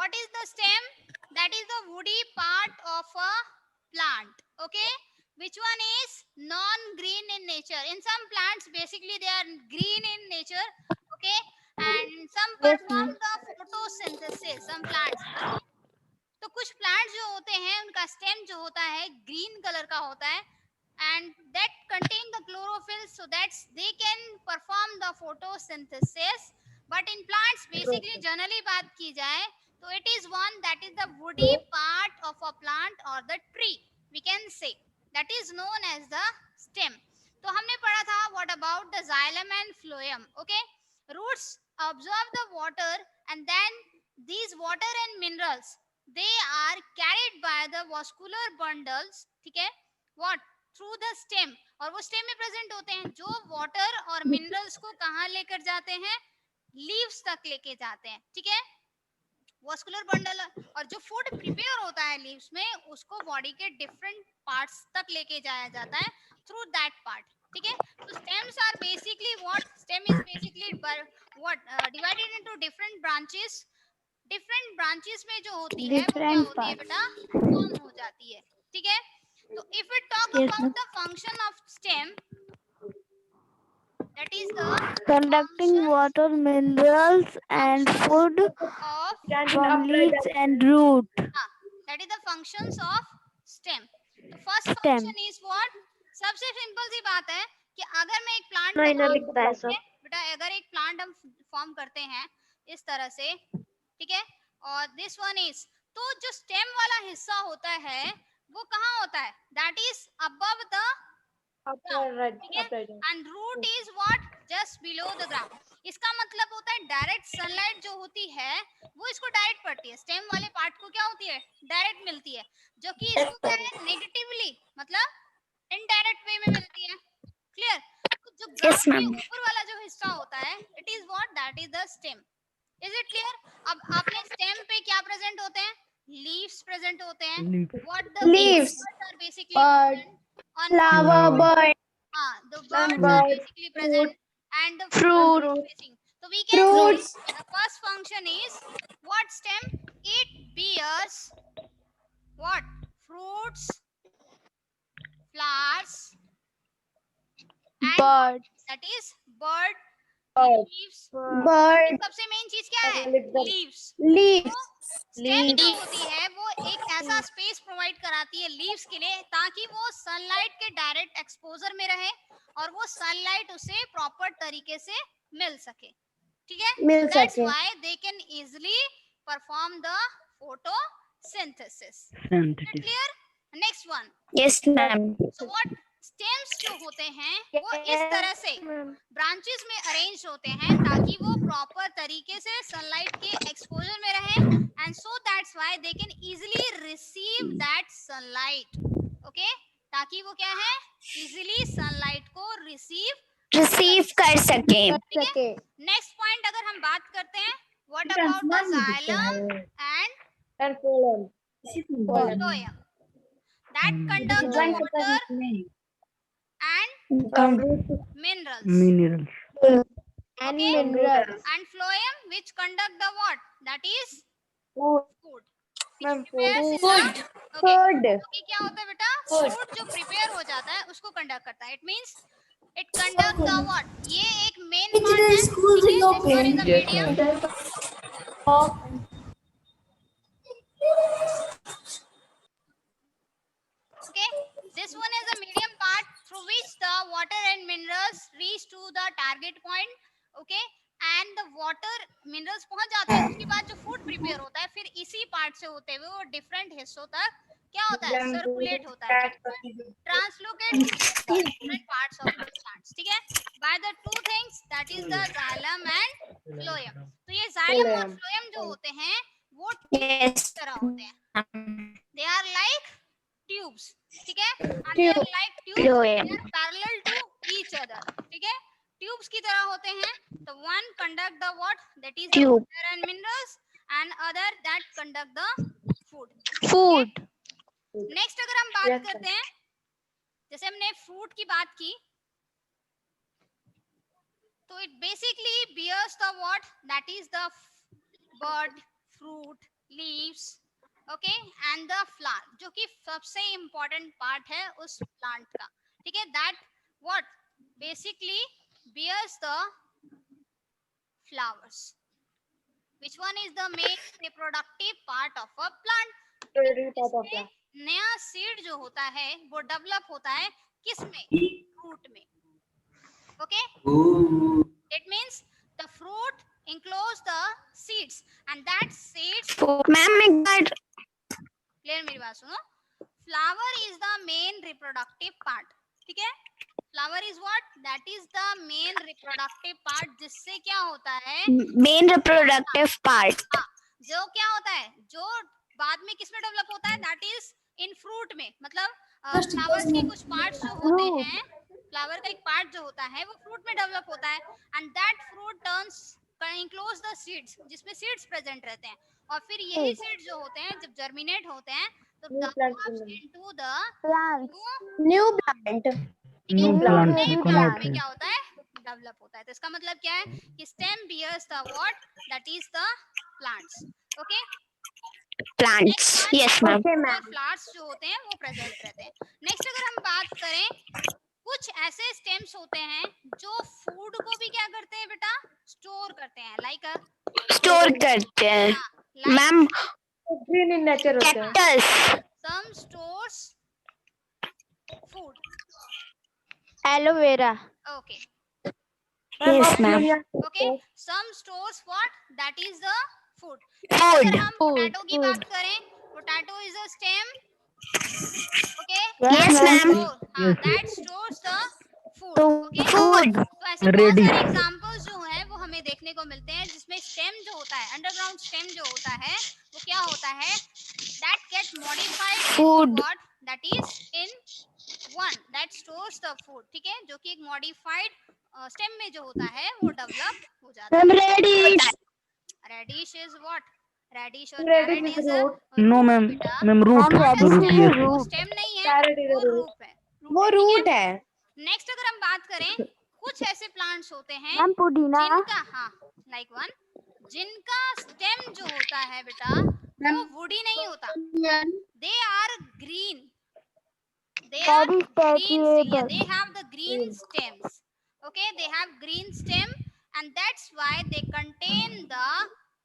what is the stem? That is the woody part of a plant. Okay, which one is non-green in nature? In some plants basically they are green in nature. Okay, and some Yes, perform the photosynthesis, some plants. तो कुछ plants जो होते हैं उनका stem जो होता है green colour का होता है, and that contain the chlorophyll so that they can perform the photosynthesis. But in plants basically generally बात की जाए तो it is one that is the woody part of a plant or the tree, we can say, that is known as the stem. तो हमने पढ़ा था what about the xylem and phloem. Okay, roots absorb the water and then these water and minerals they are carried by the vascular bundles. ठीक है, what through the stem, और वो stem में present होते हैं जो वाटर और minerals को कहाँ लेकर जाते हैं, लीव्स तक लेके जाते हैं. ठीक है, वास्कुलर बंडल, और जो फूड प्रिपेयर होता है लीव्स में उसको बॉडी के डिफरेंट पार्ट्स तक लेके जाया जाता है थ्रू दैट पार्ट. ठीक है, तो stems are basically what, stem is basically what divided into different branches. Different branches में जो होती है वो क्या होती है बेटा, फॉर्म हो जाती है. ठीक है, so if we talk about the function of stem, that is the conducting function water, minerals, and food of from leaves and root. that is the functions of stem. तो first Stem. function is what, सबसे simple सी बात है कि अगर मैं एक plant मैंने लिखता है सब. बेटा अगर एक प्लांट हम फॉर्म करते हैं इस तरह से, ठीक है, और दिस वन इज, तो जो स्टेम वाला हिस्सा होता है वो कहाँ होता है, that is above the ground. ठीक है, and root is what, just below the ground. इसका मतलब होता है डायरेक्ट सनलाइट जो होती है वो इसको डायरेक्ट पड़ती है, स्टेम वाले पार्ट को क्या होती है, डायरेक्ट मिलती है, जो कि इसको क्या है नेगेटिवली मतलब इनडायरेक्ट वे में मिलती है. क्लियर, जो ग्राउंड के ऊपर वाला जो हिस्सा होता है it is what, that is the stem. Is it clear? अब आपने स्टेम पे क्या प्रेजेंट होते हैं, लीव्स प्रेजेंट होते हैं. What the leaves are basically on Flower, bird, the birds are basically present and the fruit, facing. So we can say the first function is what stem, it bears what, fruits, flowers and bird, that is bird, leaves. bird, सबसे main चीज क्या है, leaves. leaves, stem जो होती है वो एक ऐसा स्पेस प्रोवाइड कराती है लीव्स के लिए ताकि वो सनलाइट के डायरेक्ट एक्सपोजर में रहे और वो सनलाइट उसे प्रॉपर तरीके से मिल सके. ठीक है, that's why they can easily perform the photosynthesis. Clear? Next one. yes ma'am. So what, stems जो होते हैं वो इस तरह से ब्रांचेस में अरेंज होते हैं ताकि वो प्रॉपर तरीके से सनलाइट के एक्सपोजर में रहे and so that's why they can easily receive that sunlight. Okay, ताकि वो क्या है, इजीली सनलाइट को रिसीव कर सके. ठीक है. नेक्स्ट पॉइंट अगर हम बात करते हैं, what about the xylem and phloem that conduct the water and minerals. Okay, and phloem which conduct the what, that is food. Food. Okay. तो क्या होता है बेटा, फूड जो प्रिपेयर हो जाता है उसको कंडक्ट करता है. It means it conduct the what, ये एक मेन पार्ट है. Okay, this one is a medium part through which the water and minerals reach to the target point. Okay, and the water minerals पहुंच जाते हैं, उसके बाद जो food prepare होता है फिर इसी पार्ट से होते हुए वो डिफरेंट हिस्सों तक क्या होता है, सर्कुलेट होता है, translocate different parts of the plants. ठीक है, by the two things that is the xylem and phloem. तो ये जाइलम और फ्लोएम जो होते हैं वो ट्यूब्स की तरह होते हैं, दे आर लाइक ट्यूब्स. ठीक है, and they are like tubes, they are parallel to each other. ठीक है, ट्यूब्स की तरह होते हैं. तो one conduct the what, that is the water and minerals and other that conduct the food. Next अगर हम बात करते हैं, जैसे हमने फ्रूट की बात की तो it basically bears the what, that is the bud, fruit, leaves, okay, and the flower, जो कि सबसे इम्पोर्टेंट पार्ट है उस प्लांट का, ठीक है, that what basically bears the flowers. Which one is the main reproductive part of a plant? इसमें नया सीड जो होता है वो डेवलप होता है किस में? फ्रूट में, okay, it means the fruit enclose the seeds and that seeds, ma'am एक बार क्लियर मेरी बात सुनो, flower is the main reproductive part, ठीक है, flower is what, that is the main reproductive part, जिससे क्या होता है, मेन रिप्रोडक्टिव पार्ट, हाँ, जो क्या होता है, जो बाद में किसमें डेवलप होता है, दैट इज इन फ्रूट में, मतलब फ्लावर्स के कुछ पार्ट्स जो होते हैं, फ्लावर का एक पार्ट जो होता है वो फ्रूट में डेवलप होता है, and that fruit turns enclose the seeds, जिसमें सीड्स प्रेजेंट रहते हैं, और फिर यही सीड्स जो होते हैं जब जर्मिनेट होते हैं तो develops into the new plant, new plant नए become प्लांट होते में हैं। क्या होता है, डेवलप होता है, तो इसका मतलब क्या है कि stem bears the what, that is the plants, okay, plants, yes ma'am, flowers जो होते हैं वो प्रेजेंट रहते हैं। नेक्स्ट अगर हम बात करें, कुछ ऐसे स्टेम्स होते हैं जो फूड को भी क्या करते हैं बेटा, स्टोर करते हैं, लाइक स्टोर करते हैं मैम, ग्रीन इन नेचर होते हैं। Cactus, some stores food, aloe vera, okay, yes ma'am, okay, some stores what, that is the food. Food, अगर हम पोटैटो की बात करें, potato is a stem, okay, yes ma'am, हाँ, दैट स्टोर्स द फूड, तो okay, food, तो ऐसे बहुत Ready. सारे एग्जांपल्स जो है वो हमें देखने को मिलते हैं जिसमें स्टेम जो होता है, अंडरग्राउंड स्टेम जो होता है वो क्या होता है, that get modified Food. What, that is in one that stores the food, ठीक है, जो कि एक मॉडिफाइड स्टेम में जो होता है वो डेवलप हो जाता है। Radish, radish is what, radish और Radish carrot is is a root. No root ma'am, बेटा, ma'am root, not a root stem, yes, वो स्टेम नहीं है, Carrot is a वो root. रूट है, वो ठीक रूट है, नेक्स्ट अगर हम बात करें, कुछ ऐसे प्लांट्स होते हैं मैम पुदीना, जिनका, हाँ, लाइक वन, जिनका स्टेम जो होता है बेटा वो वुडी नहीं होता, they are green, they are green stem, yeah, they have the green stems, okay, they have green stem and that's why they contain the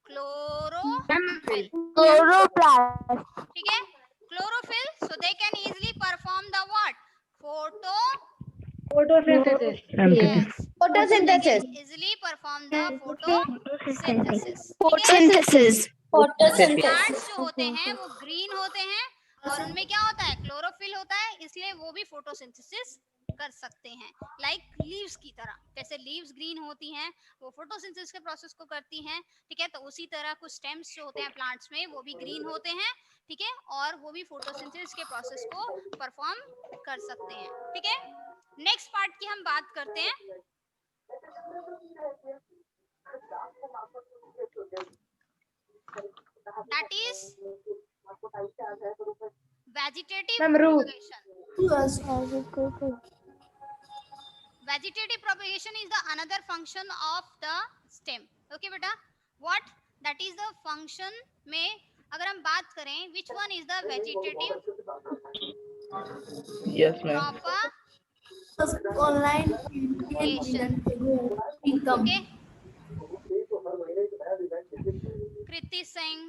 chlorophyll, chloroplast, ठीक है, chlorophyll, so they can easily perform the what, photo, Photosynthesis. yes, so they photosynthesis, can easily perform the photosynthesis, ठीक है, photosynthesis, कुछ plants जो होते हैं वो green होते हैं और उनमें क्या होता है, क्लोरोफिल होता है, इसलिए वो भी फोटोसिंथेसिस कर सकते हैं, लाइक लीव्स की तरह, जैसे लीव्स ग्रीन होती हैं वो फोटोसिंथेसिस के प्रोसेस को करती हैं, ठीक है, तो उसी तरह कुछ स्टेम्स जो होते हैं प्लांट्स में वो भी ग्रीन होते हैं, ठीक है, और वो भी फोटोसिंथेसिस के प्रोसेस को परफॉर्म कर सकते हैं, ठीक है। नेक्स्ट पार्ट की हम बात करते हैं, that is vegetative Ma'am, root. propagation. Vegetative propagation is the another function of the stem, okay beta, what, that is the function में अगर हम बात करें, which one is the vegetative yes ma'am, propagation, okay, Kriti Singh,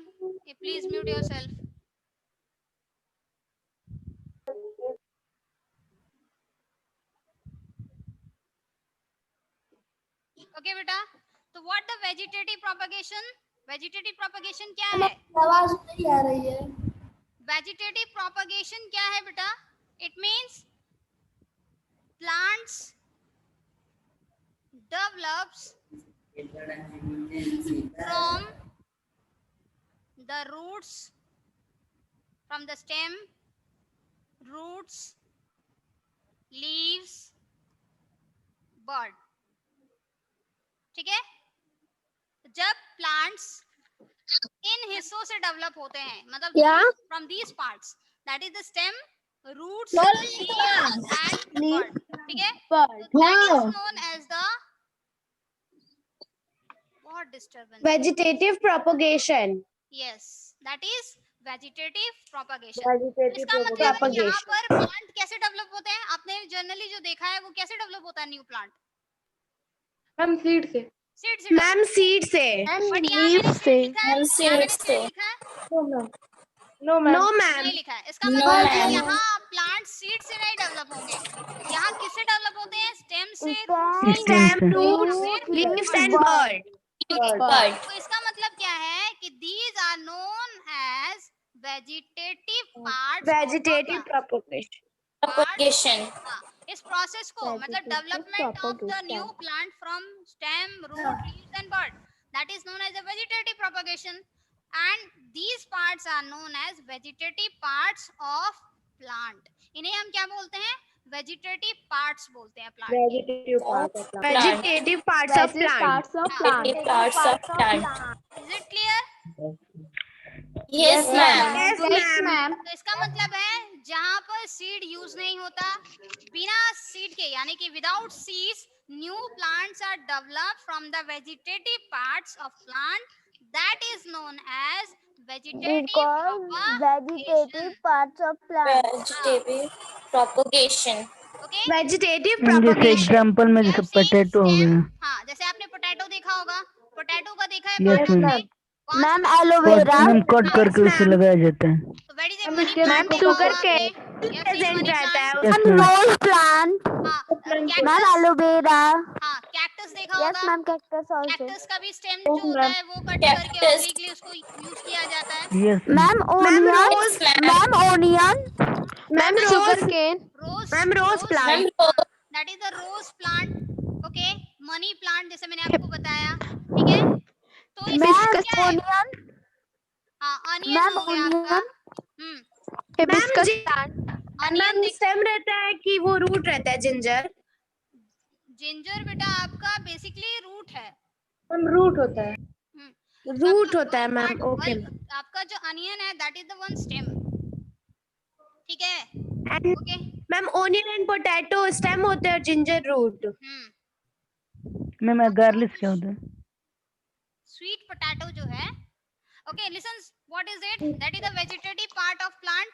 please mute yourself. Okay बेटा, तो what the vegetative propagation, vegetative propagation क्या है, आवाज नहीं आ रही है, vegetative propagation क्या है बेटा, it means plants develops from the roots, from the stem, roots, leaves, bud, ठीक है, जब plants इन हिस्सों से डेवलप होते हैं, मतलब क्या? From these parts, that is the stem, roots, leaves and bud, ठीक है, that is known as the what disturbance, vegetative propagation, yes, that is vegetative propagation. Vegetative इसका मतलब है यहाँ propagation. पर प्लांट कैसे डेवलप होते हैं, आपने जनरली जो देखा है वो कैसे डेवलप होता है न्यू प्लांट? हम सीड से. सीड से develop मैम सीड से. बट यहाँ मैंने सीड लिखा है, यहाँ मैंने सीड लिखा है, No ma'am. No ma'am. No नहीं मैम. लिखा है। इसका मतलब है यहाँ प्लांट सीड से नहीं डेवलप होंगे, यहाँ किससे डेवलप होते हैं? स्टेम से, रूट से, स्टेम, या रूट, फिर लीव्स एंड बर्ड. Bird. तो इसका मतलब क्या है कि these are known as vegetative parts vegetative propagation. इस प्रोसेस को मतलब development of the new plant from stem, root, leaves and bird, that is known as a vegetative propagation and these parts are known as vegetative parts of plant. इन्हें हम क्या बोलते हैं? Vegetative parts बोलते हैं plant के। Vegetative part of plant. Vegetative parts of plant. Is it clear? Yes ma'am. तो इसका मतलब है जहाँ पर सीड यूज नहीं होता, बिना सीड के यानी कि without seeds new plants are developed from the vegetative parts of plant, that is known as vegetative Vegetative parts of plant. propagation. Okay. Vegetative जैसे प्रोपगेशन. एग्जांपल में जैसे पोटैटो हो गया, हाँ, जैसे आपने पोटैटो देखा होगा, पोटैटो का देखा है यस पार्ट मैम, आपने? Ma'am cut aloe vera. Ma'am cut करके Yes, उसे ma'am. लगाया जाता है। तो वेरी मैम मनी इसके प्लांट मैम देखा होगा शुगर आपने? केन या फिर प्रेजेंट मनी रहता है. Plant, yes ma'am, rose plant. हाँ, मैम कैक्टस, एलोवेरा. हाँ कैक्टस देखा यस होगा। Ma'am cactus also. कैक्टस का भी स्टेम Oh जो होता ma'am. है वो कट करके Cactus. ऑब्लिकली उसको यूज किया जाता है। Yes ma'am Ma'am, onion. rose plant. Ma'am onion. Ma'am rose. Rose, ma'am rose plant. Ma'am, rose. That is the rose plant. Okay, money plant जैसे मैंने आपको बताया, ठीक है। तो इसका मैम क्या है? ओनियन. हाँ, अनियन मैम हो गया आपका। ओनियन. हम्म, मैम अनियन देख, स्टेम रहता है कि वो रूट रहता है? जिंजर. जिंजर बेटा आपका बेसिकली रूट है। मैम रूट होता है. रूट होता है मैम. ओके. आपका जो अनियन है that is the one stem, ठीक है। And okay, ma'am onion and potato stem होते हैं और जिंजर रूट. मैम गार्लिक क्या होता है? स्वीट पोटैटो जो है, okay listen, what is it? That is the vegetative part of plant.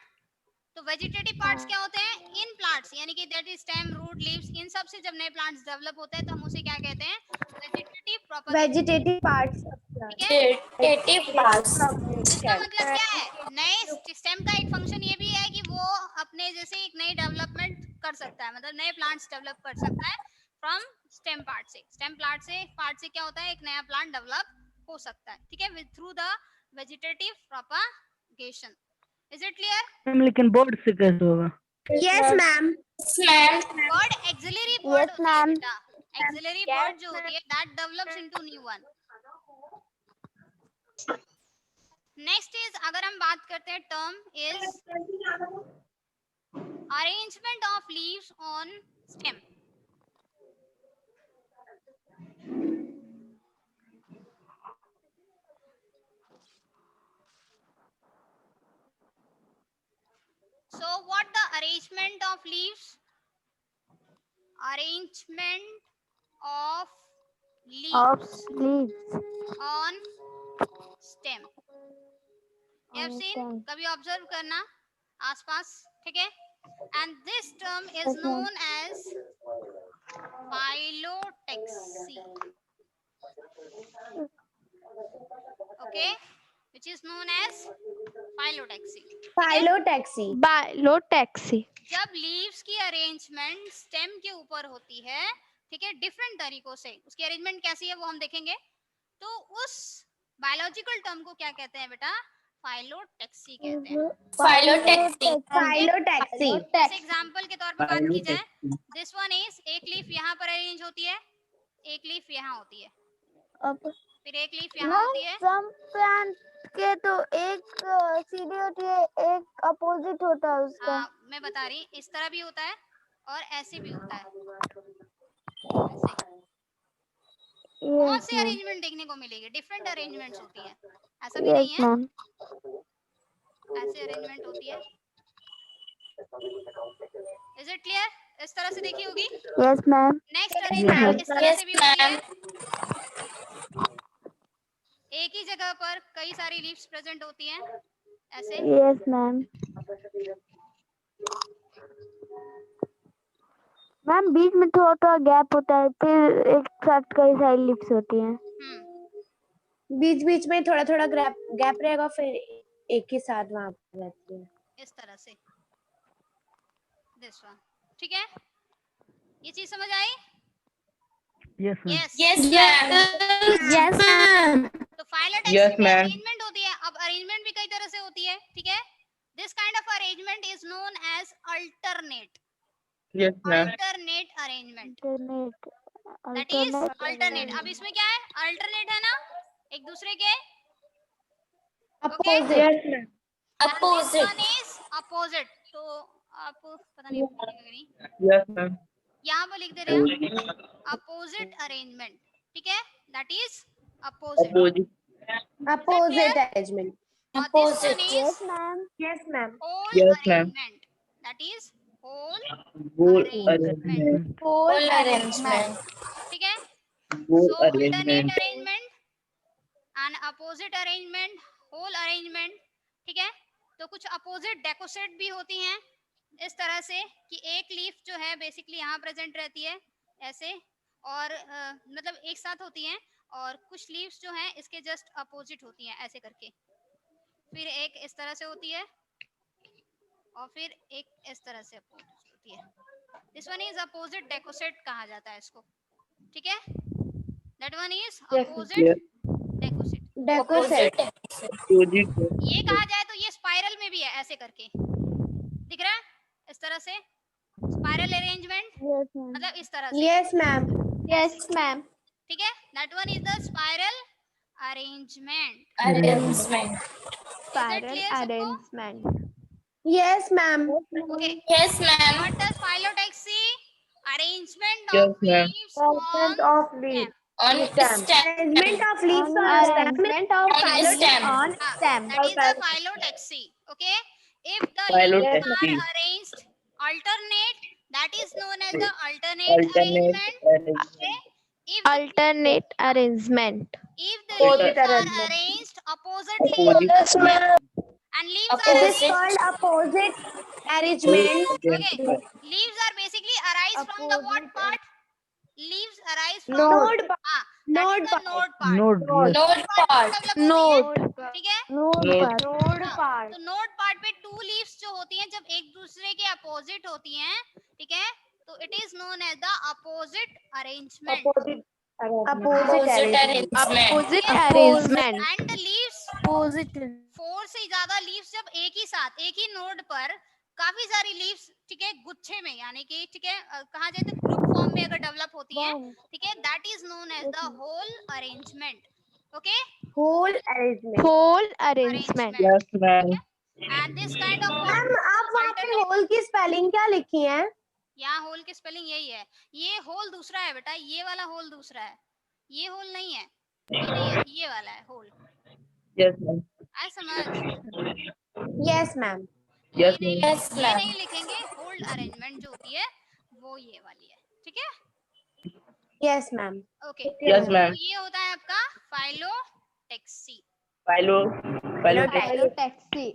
तो वेजिटेटिव पार्ट्स क्या होते हैं? इन प्लांट्स यानी कि that is stem, root, leaves, इन सब से जब नए प्लांट्स डेवलप होते हैं तो हम उसे क्या कहते हैं? Vegetative propagation, vegetative parts. ठीक है। Vegetative parts. इसका मतलब क्या है? नए स्टेम का एक फंक्शन ये भी है कि वो अपने जैसे एक नई डेवलपमेंट कर सकता है, मतलब नए प्लांट्स डेवलप कर सकता है फ्रॉम स्टेम पार्ट से। स्टेम पार्ट से क्या होता है? एक नया प्लांट डेवलप हो सकता है, ठीक है, with through the vegetative propagation. Is it clear? Ma'am लेकिन बोर्ड से कैसे होगा? Yes ma'am. Yes, ma'am. Bird axillary bud Yes, होती है ma'am. बेटा, एक्सिलरी बर्ड जो होती है that develops into new one. Next is, अगर हम बात करते हैं term is arrangement of leaves on stem. So what the arrangement of leaves? Arrangement of leaves on stem. You have seen? कभी ऑब्जर्व करना आसपास, ठीक है। And this term is known as phyllotaxy. Okay, which is known as phyllotaxy. Phyllotaxy. जब leaves की arrangement stem के ऊपर होती है, ठीक है, डिफरेंट तरीकों से, उसकी अरेंजमेंट कैसी है वो हम देखेंगे। तो उस बायोलॉजिकल टर्म को क्या कहते हैं बेटा? फाइलोटैक्सी कहते हैं। Phyllotaxy. जैसे एग्जांपल के तौर पर बात की जाए, दिस वन इज, एक लीफ यहाँ पर अरेंज होती है, एक लीफ यहाँ होती है, फिर एक लीफ यहाँ होती है। some plant के तो एक सीधी होती है, एक अपोजिट होता है उसका. हाँ, मैं बता रही, इस तरह भी होता है और ऐसे भी होता है, ऐसे। बहुत से अरेंजमेंट देखने को मिलेगी, डिफरेंट अरेंजमेंट्स होती है, ऐसा भी नहीं है, ऐसे अरेंजमेंट होती है। Is it clear? इस तरह से देखी होगी। Yes ma'am. नेक्स्ट अरेंजमेंट इस तरह से भी होती है। एक ही जगह पर कई सारी लीव्स प्रेजेंट होती हैं ऐसे। Yes ma'am. मैम बीच में थोड़ा थोड़ा गैप होता है, फिर एक साथ कई सारी लिप्स होती हैं। बीच बीच में थोड़ा थोड़ा गैप रहेगा, फिर एक ही साथ वहां पर रहती है। इस तरह से दिस वन। ठीक है, ये चीज समझ आई? Yes ma'am. Yes Yes, ma'am. Yes ma'am. तो फाइलोटैक्सी Yes, में ma'am. अरेंजमेंट होती है। अब अरेंजमेंट भी कई तरह से होती है, ठीक है। This kind of arrangement is known as alternate Yes, ma'am. Alternate arrangement, alternate that is alternate. अब इसमें क्या है, अल्टरनेट है ना, एक दूसरे के opposite. Yes, ma'am. Opposite. Is opposite. तो आप पता नहीं नहीं Yes, ma'am. यहाँ पर लिख दे रहे हैं अपोजिट अरेंजमेंट, ठीक है, that is opposite. Opposite. Opposite arrangement. Opposite. Yes ma'am. Yes ma'am. Whole Yes, ma'am. Arrangement, that is whole Whole arrangement. arrangement. Whole arrangement. ठीक है। Whole So alternate arrangement. arrangement and opposite arrangement, whole arrangement, ठीक है। तो कुछ opposite डेकोसेट भी होती हैं इस तरह से कि एक लीफ जो है बेसिकली यहाँ प्रेजेंट रहती है ऐसे, और मतलब एक साथ होती हैं, और कुछ लीव्स जो हैं इसके जस्ट अपोजिट होती हैं ऐसे करके। फिर एक इस तरह से होती है और फिर एक इस तरह से अपोजिट होती है। दिस वन इज अपोजिट डेकोसेट कहा जाता है इसको, ठीक है। That one is opposite Yes. डेकोसेट। डेकोसेट। Opposite. ये कहा जाए तो ये स्पाइरल में भी है ऐसे करके, दिख रहा है इस तरह से स्पाइरल अरेंजमेंट, यस मैम। मतलब इस तरह से, यस मैम। Yes ma'am. ठीक है। That one is the spiral arrangement. Arrangement. Spiral clear सबको? Arrangement. Yes ma'am. Okay, Yes, ma'am. what does phyllotaxy? Arrangement Yes, of ma'am. leaves on of stem. Leaf. On Stem. stem. Arrangement of leaves on Arrangement of On stem. on stem. That is the phyllotaxy. Okay, if the leaves Phyllotaxy. are arranged alternate, that is known as the alternate Alternate arrangement. arrangement. Okay, if the, alternate arrangement. if the Opposite leaves are arrangement. arranged oppositely Opposite. and leaves are It is Opposite. called opposite Whole arrangement. okay, arrangement. leaves are basically arise from the what Opposite part? Leaves arise from Node. that Node is the part. node part. Note yes Node part. Develop होती Node. है, ठीक है। Node Node. part. Node हाँ, part. तो node part पे to leaves जो होती हैं जब एक दूसरे के अपोजिट होती हैं, ठीक है, तो it is known as the opposite arrangement. Opposite Opposite arrangement. arrangement. Opposite arrangement. And leaves Opposite. 4 से ज्यादा लीव्स जब एक ही साथ एक ही नोड पर काफी सारी लीव्स, ठीक है, गुच्छे में, यानी कि ठीक है कहा जाए तो ग्रुप फॉर्म में अगर डेवलप होती हैं, ठीक है, that is known as the whole arrangement. Okay, Whole arrangement. Whole arrangement. Yes, ma'am. And this kind of ma'am आप वहाँ पे होल की स्पेलिंग क्या लिखी है? यहाँ होल की स्पेलिंग यही है। ये होल दूसरा है बेटा, ये वाला होल दूसरा है, ये होल नहीं है, ये नहीं है, ये वाला है होल। Yes, ma'am. आई समझ? Yes ma'am. Yes, ये नहीं ma'am. Yes, ये ma'am. नहीं लिखेंगे, होल्ड अरेंजमेंट जो होती है वो ये वाली है, ठीक है। Yes ma'am. Okay, Yes, ma'am. तो ये होता है आपका phyllotaxy. Phyllotaxy. Phyllotaxy.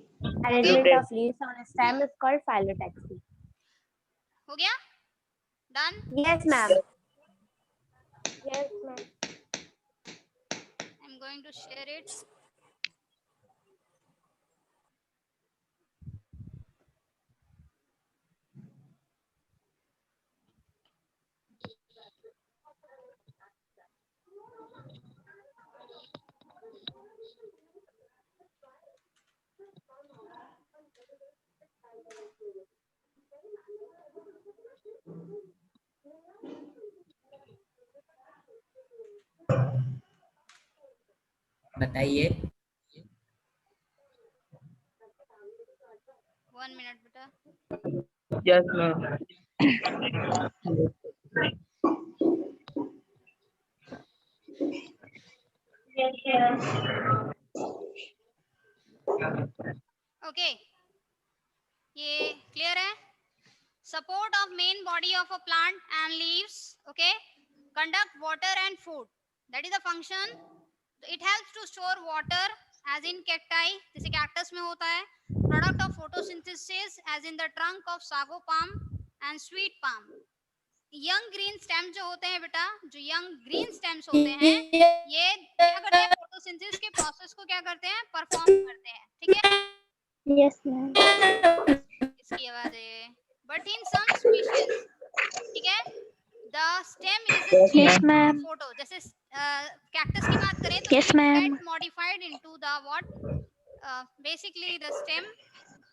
Arrangement of leaves on a stem is called phyllotaxy. हो गया, done. Yes ma'am. Yes ma'am. I am going to share it. बताइए। 1 मिनट बेटा। Yes, ma'am. ओके, ये क्लियर है। Support of main body of a plant and leaves, okay, conduct water and food, that is the function. It helps to store water as in cacti, जैसे cactus में होता है. Product of photosynthesis as in the trunk of sago palm and sweet palm. Young green stem जो होते हैं बेटा, जो young green stems होते हैं, ये क्या करते हैं, फोटोसिंथेसिस के प्रोसेस को क्या करते हैं, परफॉर्म करते हैं. ठीक है, Yes, ma'am. इसकी आवाज है. बट इन सम स्पीशीज, ठीक है, the stem is Yes, Yes, ma'am. ma'am. Photo. जैसे कैक्टस की बात करें तो Yes, it ma'am. get modified into the what, basically the stem,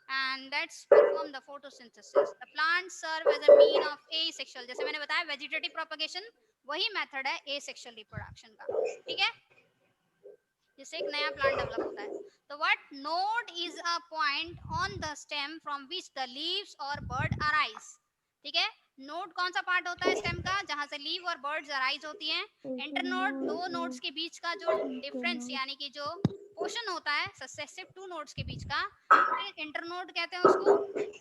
and that's perform the photosynthesis. The plants serve as a mean of asexual, जैसे मैंने बताया vegetative propagation वही method है asexual रिप्रोडक्शन का. ठीक है, जिससे एक नया प्लांट डेवलप होता है. तो what node is a point on the stem from which the leaves और बर्ड अराइज. ठीक है, नोड कौन सा पार्ट होता है स्टेम का, जहां से लीव और बर्ड्स अराइज होती हैं. इंटरनोड, दो नोड्स के बीच का जो डिफरेंस यानी कि जो पोर्शन होता है सक्सेसिव टू नोड्स के बीच का, इंटरनोड कहते हैं उसको.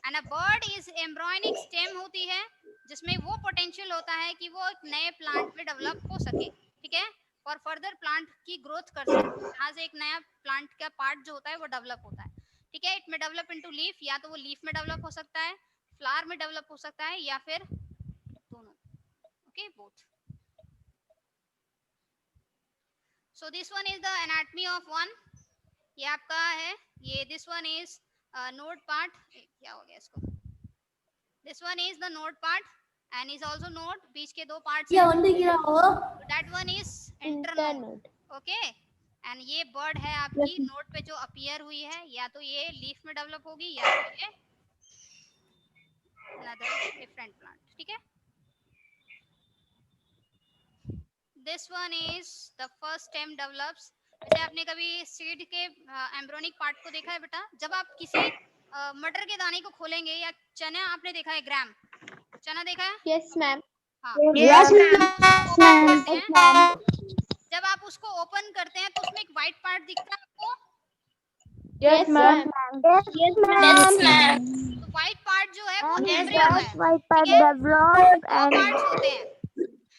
And a bird is embryonic stem होती है, जिसमें वो पोटेंशियल होता है कि वो एक नए प्लांट में डेवलप हो सके. ठीक है, और फर्दर प्लांट की ग्रोथ कर सके, जहाँ से एक नया प्लांट का पार्ट जो होता है वो डेवलप होता है. ठीक है, इट में डेवलप इनटू लीफ, या तो वो लीफ में डेवलप हो सकता है, फ्लावर में डेवलप हो सकता है, या फिर दोनों. Okay, both. So this one is the anatomy of one. ये आपका है, ये this one is node part. क्या हो गया इसको, this one is the node part and is also node. बीच के दो पार्ट्स हैं, that one is internode. Okay, and ये बर्ड है आपकी नोड पे जो अपीयर हुई है, या तो ये लीफ में डेवलप होगी या तो ये another different plant. ठीक है, this one is the first stem develops. जैसे आपने कभी सीड के एम्ब्रोनिक पार्ट को देखा है बेटा, जब आप किसी मटर के दाने को खोलेंगे, या चना आपने देखा है, ग्राम चना देखा है. Yes, ma'am. हाँ, Yes, ma'am. open करते हैं. जब आप उसको ओपन करते हैं तो उसमें एक व्हाइट पार्ट दिखता है आपको. Yes, ma'am. Yes, Yes, ma'am. ma'am. तो व्हाइट पार्ट जो है वो And एम्ब्रियो that है. white part ठीक है, developed दो and पार्ट्स होते हैं,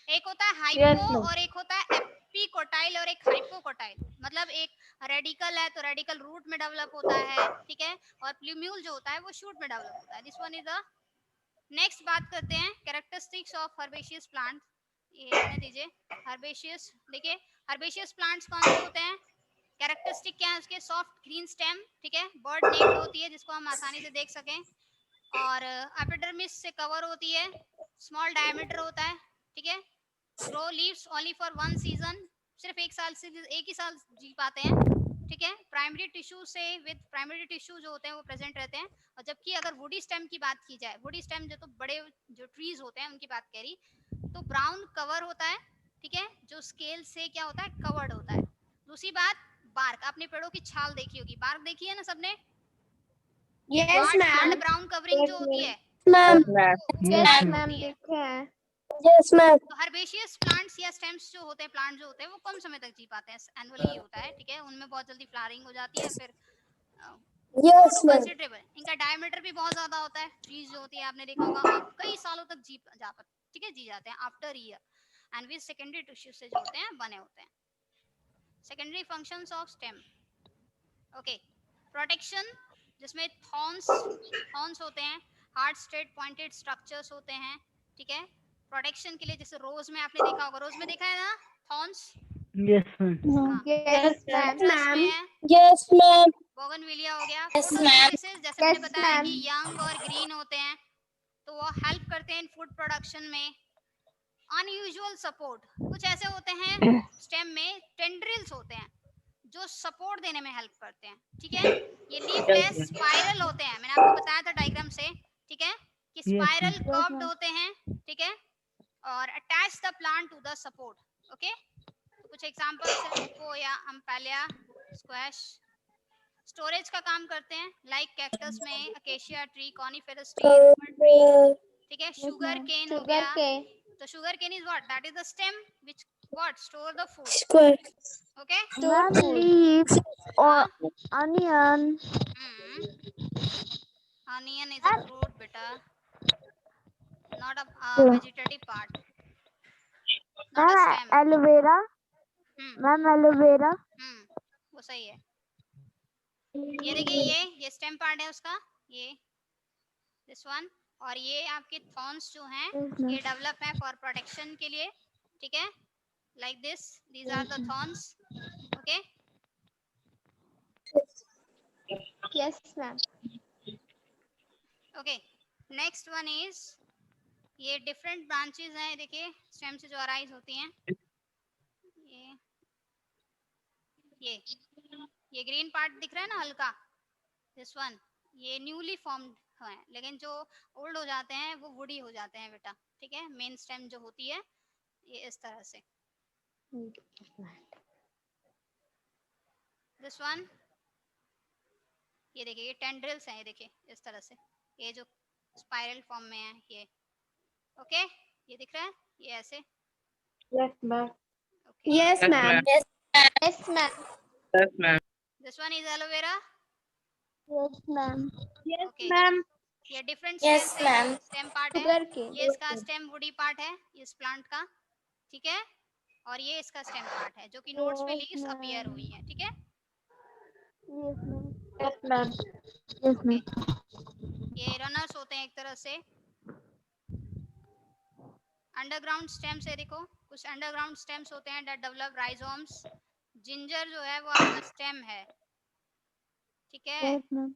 एक होता है हाइपो और एक होता है एपिकोटाइल और एक हाइपोकोटाइल. मतलब एक रेडिकल है तो रेडिकल रूट में डेवलप होता है. ठीक है, और प्लूम्यूल जो होता है वो शूट में डेवलप होता है. This one is the next. बात करते हैं कैरेक्टरिस्टिक्स ऑफ हर्बेशियस प्लांट. ये रहने दीजिए. हर्बेशियस, देखिए हर्बेशियस प्लांट्स कौन से होते हैं, कैरेक्टरिस्टिक क्या है उसके, सॉफ्ट ग्रीन स्टेम. ठीक है, बर्ड नेक्ड होती है जिसको हम आसानी से देख सकें, और एपिडर्मिस से कवर होती है, स्मॉल डायमीटर होता है. ठीक है, grow leaves only for one season, सिर्फ एक साल से एक ही साल जी पाते हैं. ठीक है, प्राइमरी टिश्यू से विद प्राइमरी टिश्यू जो होते हैं वो प्रेजेंट रहते हैं. और जबकि अगर वुडी स्टेम की बात की जाए, वुडी स्टेम जो तो बड़े जो ट्रीज होते हैं उनकी बात करी, तो ब्राउन कवर होता है. ठीक है, जो स्केल से क्या होता है, कवर्ड होता है. दूसरी बात, बार्क, आपने पेड़ों की छाल देखी होगी, बार्क देखी है ना सबने, Yes, ma'am. ब्राउन कवरिंग जो होती है, Yes, ma'am. yes, bark ma'am. होती है. देखे हैं. Yes, ma'am. तो हर्बेशियस प्लांट्स या स्टेम्स जो होते हैं, प्लांट जो होते हैं वो कम समय तक जी पाते हैं, एनुअली होता है. ठीक है, उनमें बहुत जल्दी फ्लावरिंग हो जाती है, फिर Yes, ma'am. कंसिडरेबल. इनका डायमीटर भी बहुत ज्यादा होता है. ट्रीज जो होती है आपने देखा होगा, और कई सालों तक जी जा पाते. ठीक है, जी जाते हैं after year, and with secondary tissue से जो होते हैं बने होते हैं. Secondary functions of stem. Okay, protection, जिसमें थॉर्न्स होते हैं, हार्ड स्ट्रेट पॉइंटेड स्ट्रक्चर्स होते हैं. ठीक है, प्रोटेक्शन के लिए, जैसे रोज में आपने देखा होगा, रोज में देखा है ना thorns. Yes, ma'am. Yes, ma'am. Citrus में है, Yes, ma'am. बोगनविलिया हो गया. Yes, फोटोसिंथेसिस, जैसे मैंने Yes, बताया ma'am. कि यंग और ग्रीन होते हैं, तो वो हेल्प करते हैं फूड प्रोडक्शन में. अनयूजुअल सपोर्ट, कुछ ऐसे होते हैं स्टेम में, टेंड्रिल्स होते हैं जो सपोर्ट देने में हेल्प करते हैं. ठीक है, ये लीफलेस स्पाइरल होते हैं, मैंने आपको बताया था डायग्राम से. ठीक है, कि Yes, स्पाइरल ma'am. कर्व्ड होते हैं. ठीक है, और attach the plant to the support. Okay, तो कुछ एग्जांपल्स हैं, पोया, अम्पेलिया, स्क्वैश. स्टोरेज का काम करते हैं, लाइक कैक्टस में acacia tree, coniferous tree, rubber tree. ठीक है, शुगर केन हो Sugar गया. cane. तो sugar cane is what, that is the stem which what store the food. Square. Okay, Ma'am, leaves हाँ. or onion. Onion is a fruit beta, not a vegetative part, not a Ma'am, stem. aloe vera. Ma'am aloe vera. वो सही है। ये देखिए ये stem part है उसका, ये दिस वन, और ये आपके थॉर्न्स जो हैं ये डेवलप है फॉर प्रोटेक्शन के लिए, ठीक है, like this, these are the thorns, okay. Yes ma'am. Okay, next one is, ये डिफरेंट ब्रांचेस हैं, देखिए स्टेम से जो अराइज होती हैं, ये ग्रीन पार्ट दिख रहा है ना हल्का, दिस वन, ये न्यूली फॉर्म्ड है, लेकिन जो ओल्ड हो जाते हैं वो वुडी हो जाते हैं बेटा, ठीक है। मेन स्टेम जो होती है ये इस तरह से, दिस वन, ये देखिए ये टेंड्रिल्स हैं, ये देखिए इस तरह से, ये जो स्पाइरल फॉर्म में है ये, ओके, ये दिख रहा है, ये ऐसे, yes ma'am. Okay. Yes ma'am. Yes ma'am. Yes, ma'am. This one is aloe vera, yes ma'am. Yes okay. Ma'am. ये डिफरेंट Yes, स्टेम्स है, ma'am. स्टेम पार्ट है, शुगर के। ये इसका स्टेम वुडी पार्ट है इस प्लांट का, ठीक है, और ये इसका स्टेम पार्ट है जो कि नोड्स पे लीव्स अपीयर हुई है, ठीक है। Yes ma'am. Yes okay, ma'am. ये रनर्स होते हैं एक तरह से, अंडरग्राउंड स्टेम्स है, देखो कुछ अंडरग्राउंड स्टेम्स होते हैं दैट डेवलप राइजोम्स, जिंजर जो है वो आपका स्टेम है, ठीक है। Yes ma'am.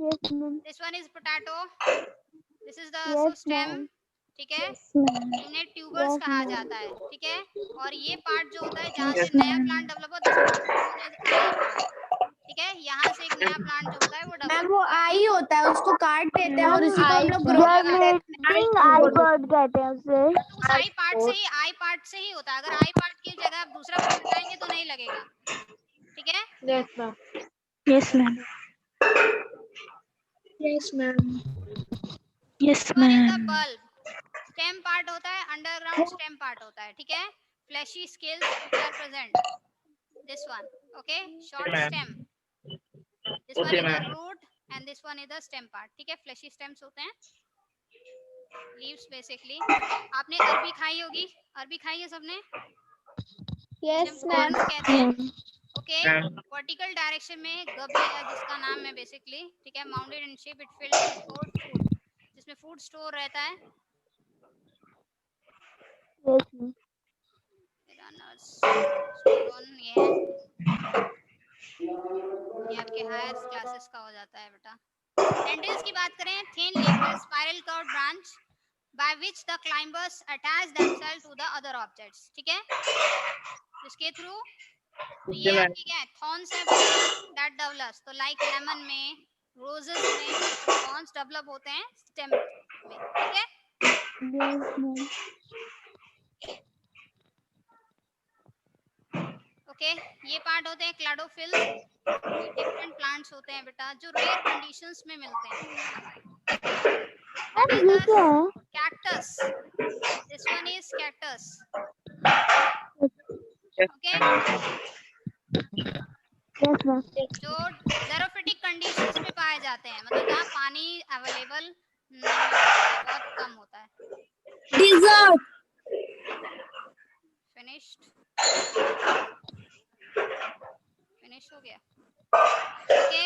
Yes ma'am. This one is potato, this is the yes stem, ma'am. ठीक है, यस मैम। इन्हें ट्यूबर्स Yes, कहा ma'am. जाता है, ठीक है। और ये पार्ट जो होता है जहाँ से Yes, नया ma'am. प्लांट डेवलप होता है आई पार्ट, ठीक है, यहाँ से एक नया प्लांट जो होता है वो मैम डेवलप वो होता है। आई होता है, उसको काट देते हैं और इसी को हम लोग Germinating ग्रो करते Germinating eye bud कहते हैं उसे। तो उस आई पार्ट से ही होता है, अगर आई पार्ट की जगह आप दूसरा कुछ लगाएंगे तो नहीं लगेगा, ठीक है। Yes ma'am. Yes, ma'am. Yes ma'am. Yes, one is the ma'am. Bulb, stem part होता है, अंडरग्राउंड स्टेम पार्ट होता है, ठीक है, fleshy scales which are present, this one, okay, short ma'am. Stem, this one Okay, is the ma'am. Root and this one is the stem part, ठीक है, flashy stems होते हैं, लीव्स बेसिकली। आपने अरबी खाई होगी, अरबी खाई है सबने, Yes, जिसको ma'am. कॉर्न कहते हैं, Ma'am. Okay. Ma'am. Vertical direction में गबे है जिसका नाम है बेसिकली, ठीक है, mounted in shape, it filled with stored food, जिसमें फूड स्टोर रहता है, Yes, ma'am. Runners store on, ये है, ये आपके हायर क्लासेस का हो जाता है बेटा। टेंड्रिल्स की बात करें, thin leafy spiral curved branch by which the climbers attach themselves to the other objects, ठीक है, जिसके थ्रू, तो ये Okay, ma'am. आपके क्या है, थॉर्न्स है दैट डेवलप्स, तो लाइक लेमन में, रोजेस में थॉर्न्स डेवलप होते हैं स्टेम में, ठीक है। Yes, ma'am. ओके, ये पार्ट होते हैं क्लाडोफिल्स, ये डिफरेंट प्लांट्स होते हैं बेटा जो रेयर कंडीशंस में मिलते हैं, दैट इज ये क्या द है? Cactus, this one is cactus, Yes, okay, ma'am. Yes, ma'am. जो ज़ेरोफिटिक कंडीशंस में पाए जाते हैं, मतलब जहाँ पानी अवेलेबल नहीं होता है, बहुत कम होता है। Dessert. फिनिश्ड, फिनिश हो गया, ओके।